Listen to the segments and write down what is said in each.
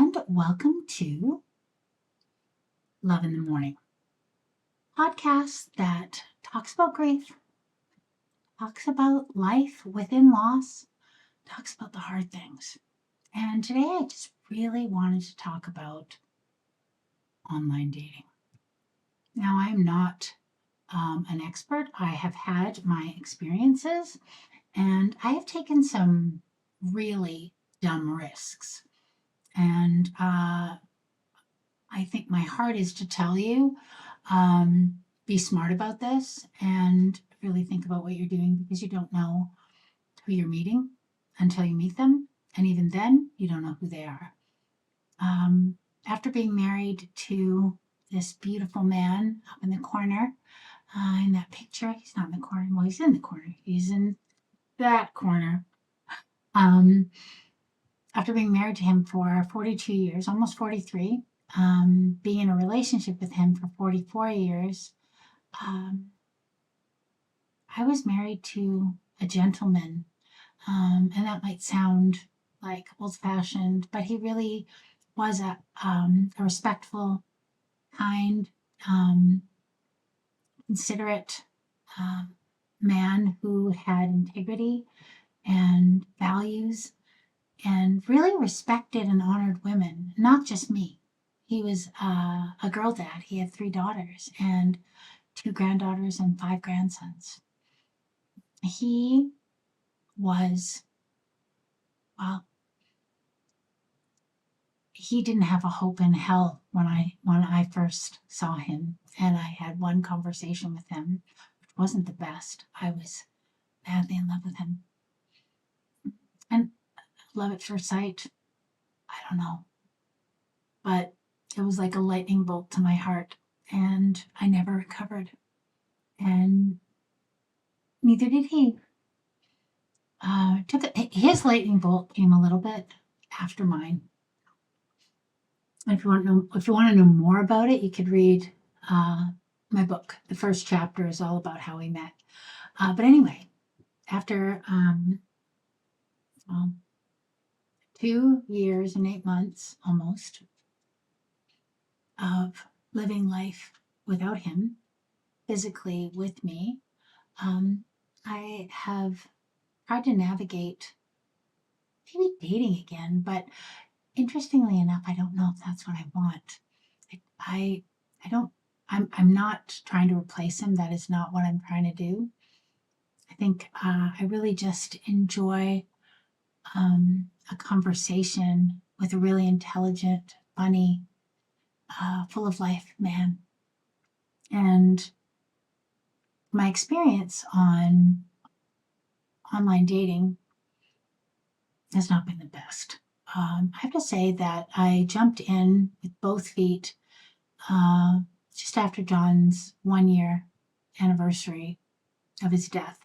and welcome to Love in the Morning, podcast that talks about grief, talks about life within loss, talks about the hard things. And today I just really wanted to talk about online dating. Now, I'm not an expert. I have had my experiences and I have taken some really dumb risks. And I think my heart is to tell you, be smart about this and really think about what you're doing because you don't know who you're meeting until you meet them. And even then, you don't know who they are. After being married to this beautiful man up in the corner, in that picture, he's not in the corner. Well, he's in the corner. He's in that corner. After being married to him for 42 years, almost 43, being in a relationship with him for 44 years, I was married to a gentleman. And that might sound like old-fashioned, but he really was a respectful, kind, considerate man who had integrity and values and really respected and honored women, not just me. He was a girl dad. He had 3 daughters and 2 granddaughters and 5 grandsons. He was, well, he didn't have a hope in hell when I first saw him, and I had one conversation with him, which wasn't the best. I was madly in love with him. And love at first sight, I don't know. But it was like a lightning bolt to my heart, and I never recovered. And neither did he. His lightning bolt came a little bit after mine. And if you want to know more about it, you could read my book. The first chapter is all about how we met. But anyway, after 2 years and 8 months almost of living life without him, physically with me, I have tried to navigate maybe dating again, but interestingly enough, I don't know if that's what I want. I don't. I'm not trying to replace him. That is not what I'm trying to do. I think I really just enjoy a conversation with a really intelligent, funny, full of life man. And my experience on online dating has not been the best. I have to say that I jumped in with both feet just after John's 1-year anniversary of his death.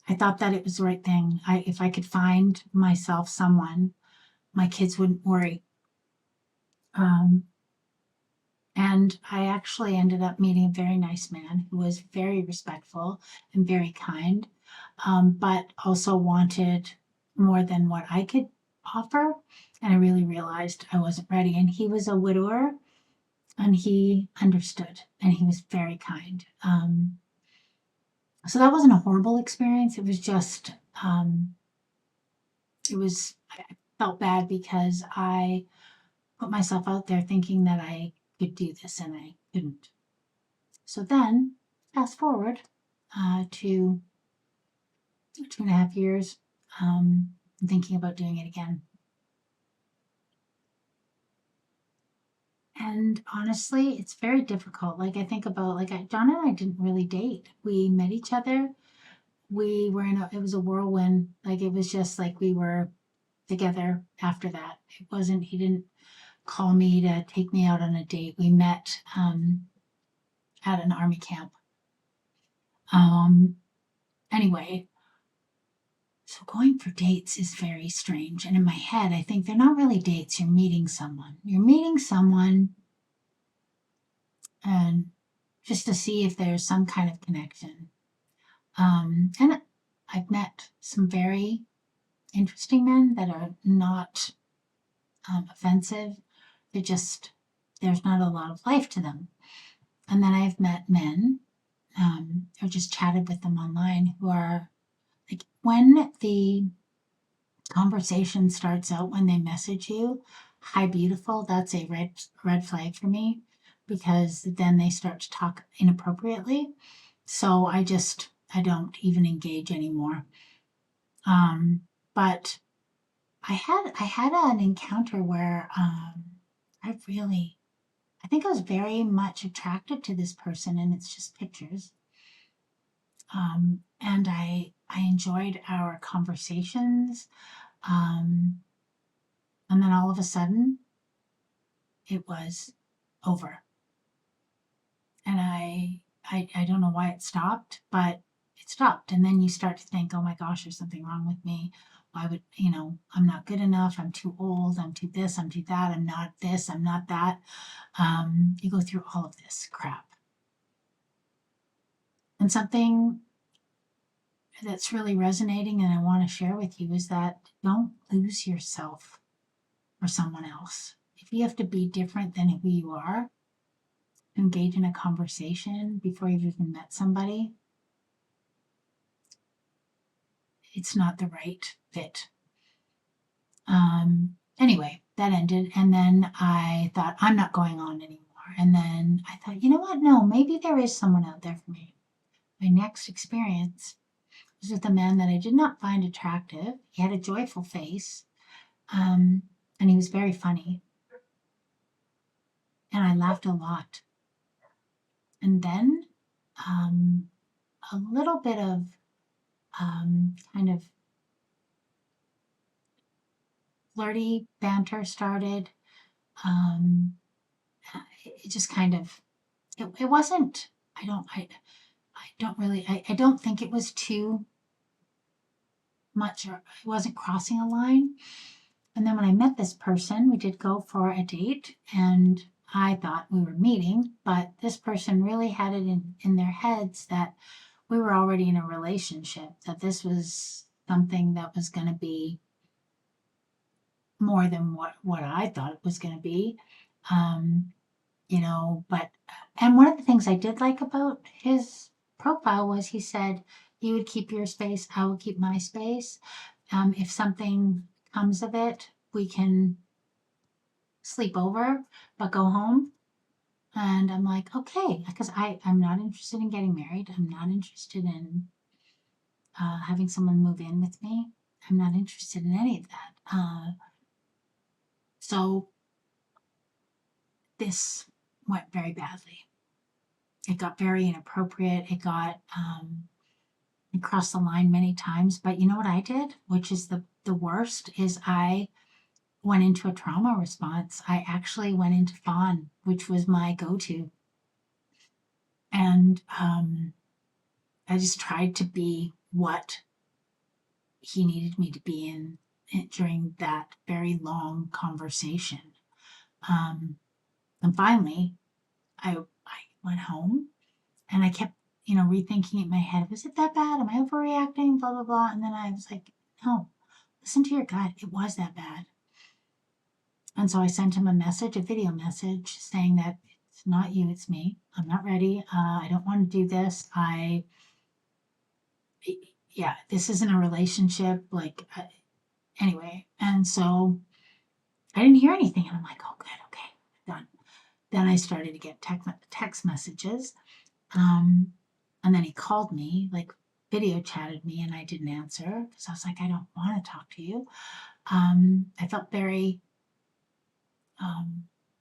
I thought that it was the right thing. If I could find myself someone, my kids wouldn't worry. And I actually ended up meeting a very nice man who was very respectful and very kind, but also wanted more than what I could offer. And I really realized I wasn't ready. And he was a widower and he understood and he was very kind. So that wasn't a horrible experience. It was just, I felt bad because I put myself out there thinking that I could do this and I couldn't. So then, fast forward to 2.5 years, thinking about doing it again. And honestly, it's very difficult. Like I think about, John and I didn't really date. We met each other. We were it was a whirlwind. Like it was just like we were together after that. He didn't call me to take me out on a date. We met at an army camp. Anyway, so going for dates is very strange. And in my head, I think they're not really dates. You're meeting someone. You're meeting someone and just to see if there's some kind of connection. And I've met some very interesting men that are not offensive. there's not a lot of life to them. And then I've met men, or just chatted with them online, who are like, when the conversation starts out, when they message you, "Hi, beautiful," that's a red flag for me, because then they start to talk inappropriately. So I don't even engage anymore. But I had an encounter where I think I was very much attracted to this person, and it's just pictures. And I enjoyed our conversations. Um, and then all of a sudden, it was over. And I don't know why it stopped, but it stopped. And then you start to think, oh my gosh, there's something wrong with me. Why would, I'm not good enough. I'm too old. I'm too this. I'm too that. I'm not this. I'm not that. You go through all of this crap. And something that's really resonating and I want to share with you is that don't lose yourself for someone else. If you have to be different than who you are, engage in a conversation before you've even met somebody, it's not the right fit. Anyway, that ended. And then I thought, I'm not going on anymore. And then I thought, you know what? No, maybe there is someone out there for me. My next experience was with a man that I did not find attractive. He had a joyful face, um, and he was very funny. And I laughed a lot. And then um, a little bit of kind of flirty banter started. Um, it just kind of, it wasn't, I don't really, I don't think it was too much, or it wasn't crossing a line. And then when I met this person, we did go for a date, and I thought we were meeting, but this person really had it in their heads that we were already in a relationship, that this was something that was going to be more than what I thought it was going to be. Um, but, and one of the things I did like about his profile was he said, "You would keep your space, I will keep my space. If something comes of it, we can sleep over, but go home." And I'm like, okay, because I'm not interested in getting married. I'm not interested in having someone move in with me. I'm not interested in any of that. So this went very badly. It got very inappropriate. It crossed the line many times. But you know what I did, which is the worst, is I went into a trauma response. I actually went into fawn, which was my go-to. And I just tried to be what he needed me to be during that very long conversation. Um, and finally, I went home and I kept, rethinking it in my head. Was it that bad? Am I overreacting? Blah, blah, blah. And then I was like, no, listen to your gut. It was that bad. And so I sent him a video message saying that it's not you, it's me. I'm not ready. I don't want to do this. Yeah, this isn't a relationship. Like, anyway. And so I didn't hear anything. And I'm like, oh, good. Okay, done. Then I started to get text messages. Um, and then he called me, like video chatted me, and I didn't answer because I was like, I don't want to talk to you. I felt very,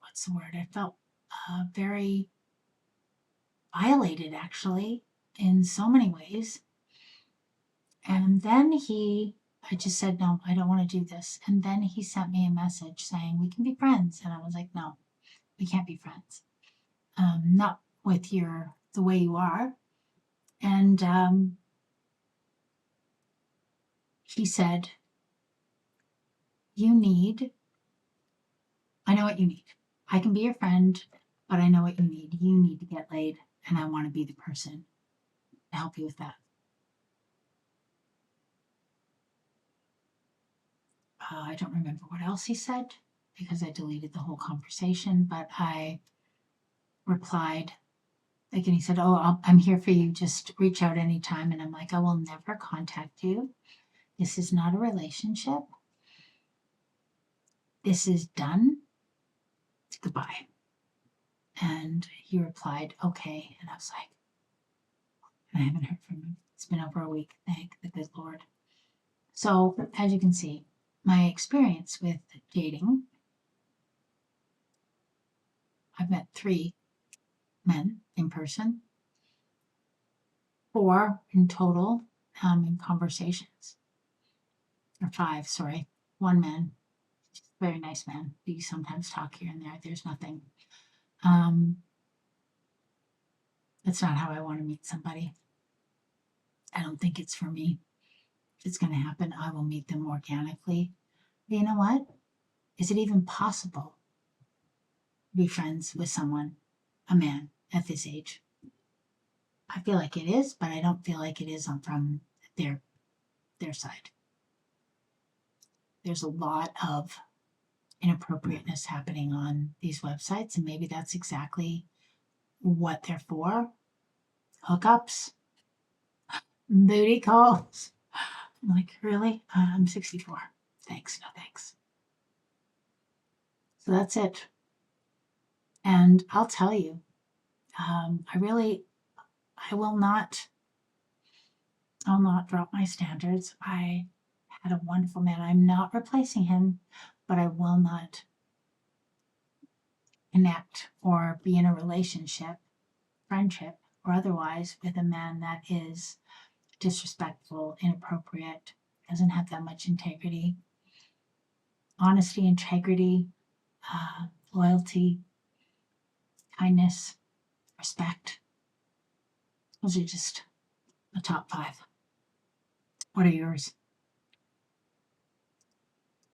what's the word? I felt very violated, actually, in so many ways. And then I just said, no, I don't want to do this. And then he sent me a message saying, we can be friends. And I was like, no, we can't be friends. Not with the way you are. And he said, you need, I know what you need. I can be your friend, but I know what you need. You need to get laid, and I want to be the person to help you with that. I don't remember what else he said. because I deleted the whole conversation, but I replied, like, and he said, "Oh, I'm here for you. Just reach out anytime." And I'm like, "I will never contact you. This is not a relationship. This is done. Goodbye." And he replied, "Okay." And I was like, I haven't heard from him. It's been over a week. Thank the good Lord. So, as you can see, my experience with dating, I've met 3 men in person, 4 in total in conversations, or 5, sorry. 1 man, very nice man. We sometimes talk here and there. There's nothing. That's not how I want to meet somebody. I don't think it's for me. If it's going to happen, I will meet them organically. But you know what? Is it even possible to be friends with someone, a man, at this age? I feel like it is, but I don't feel like it is from their side. There's a lot of inappropriateness happening on these websites, and maybe that's exactly what they're for. Hookups, booty calls. I'm like, really? I'm 64. Thanks, no thanks. So that's it. And I'll tell you, I will not, I'll not drop my standards. I had a wonderful man. I'm not replacing him, but I will not connect or be in a relationship, friendship, or otherwise with a man that is disrespectful, inappropriate, doesn't have that much integrity. Honesty, integrity, loyalty, kindness, respect. Those are just the top 5. What are yours?